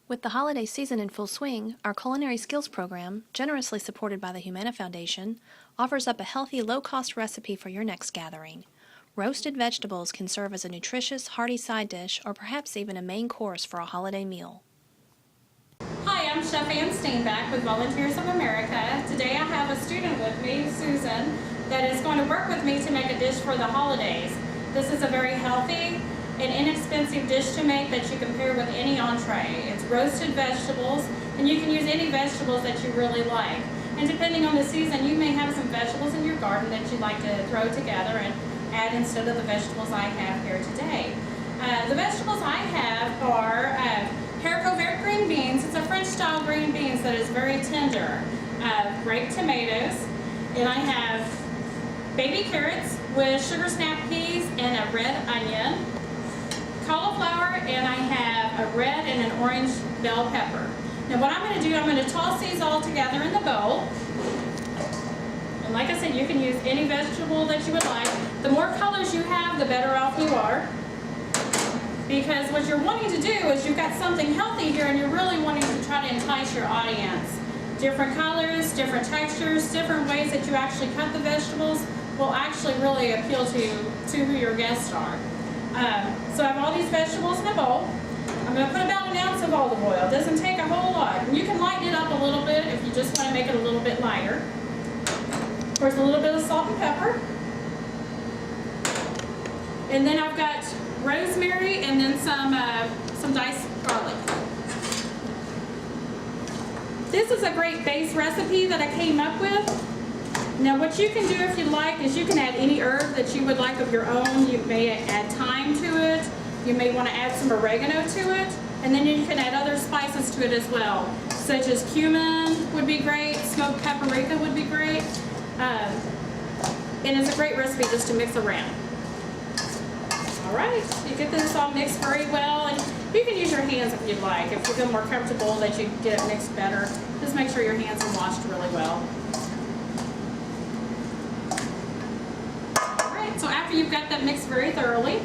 With the holiday season in full swing, our Culinary Skills program, generously supported by the Humana Foundation, offers up a healthy, low-cost recipe for your next gathering. Roasted vegetables can serve as a nutritious, hearty side dish or perhaps even a main course for a holiday meal. Hi, I'm Chef Ann Steinbeck with Volunteers of America. Today I have a student with me, Susan, that is going to work with me to make a dish for the holidays. This is a very healthy and inexpensive dish to make that you can pair with any entree. It's roasted vegetables, and you can use any vegetables that you really like. And depending on the season, you may have some vegetables in your garden that you'd like to throw together and add instead of the vegetables I have here today. The vegetables I have are haricot vert green beans. It's a French-style green beans that is very tender. Grape tomatoes, and I have baby carrots with sugar snap peas and a red onion, cauliflower, and I have a red and an orange bell pepper. Now what I'm going to do, I'm going to toss these all together in the bowl. And like I said, you can use any vegetable that you would like. The more colors you have, the better off you are. Because what you're wanting to do is you've got something healthy here and you're really wanting to try to entice your audience. Different colors, different textures, different ways that you actually cut the vegetables will actually really appeal to who your guests are. So I have all these vegetables in a bowl. I'm going to put about an ounce of olive oil. It doesn't take a whole lot. And you can lighten it up a little bit if you just want to make it a little bit lighter. Of course, a little bit of salt and pepper. And then I've got rosemary and then some diced garlic. This is a great base recipe that I came up with. Now what you can do if you like is you can add any herb that you would like of your own. You may add thyme to it. You may want to add some oregano to it. And then you can add other spices to it as well, such as cumin would be great, smoked paprika would be great. And it's a great recipe just to mix around. Alright, you get this all mixed very well, and you can use your hands if you'd like. If you feel more comfortable that you get it mixed better, just make sure your hands are washed really well. So after you've got that mixed very thoroughly,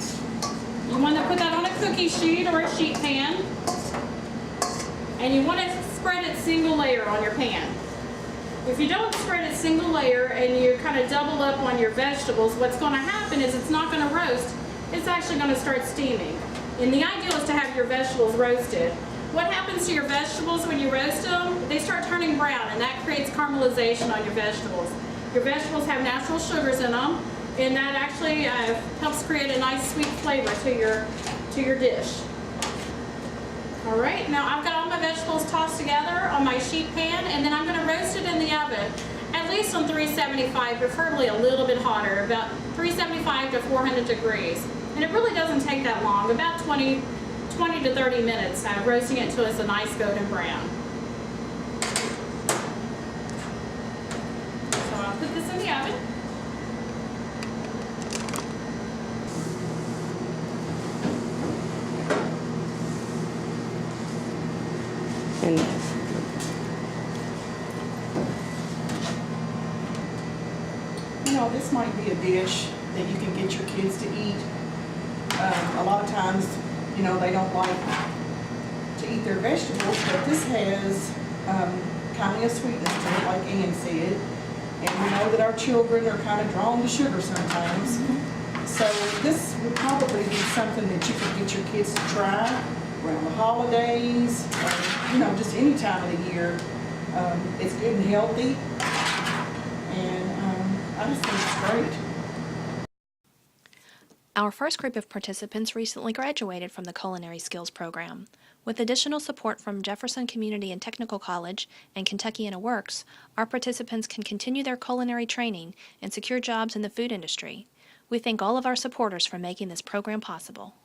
you want to put that on a cookie sheet or a sheet pan, and you want to spread it single layer on your pan. If you don't spread it single layer and you kind of double up on your vegetables, what's going to happen is it's not going to roast, it's actually going to start steaming. And the ideal is to have your vegetables roasted. What happens to your vegetables when you roast them? They start turning brown, and that creates caramelization on your vegetables. Your vegetables have natural sugars in them, and that actually helps create a nice sweet flavor to your dish. All right, now I've got all my vegetables tossed together on my sheet pan, and then I'm going to roast it in the oven, at least on 375, preferably a little bit hotter, about 375 to 400 degrees. And it really doesn't take that long, about 20 to 30 minutes, roasting it until it's a nice golden brown. So I'll put this in the oven. And you know, this might be a dish that you can get your kids to eat. A lot of times, you know, they don't like to eat their vegetables, but this has kind of a sweetness to it, like Ann said. And we know that our children are kind of drawn to sugar sometimes. So this would probably be something that you could get your kids to try around the holidays, or, you know, just any time of the year. It's good and healthy, and I just think it's great. Our first group of participants recently graduated from the Culinary Skills program. With additional support from Jefferson Community and Technical College and Kentuckiana Works, our participants can continue their culinary training and secure jobs in the food industry. We thank all of our supporters for making this program possible.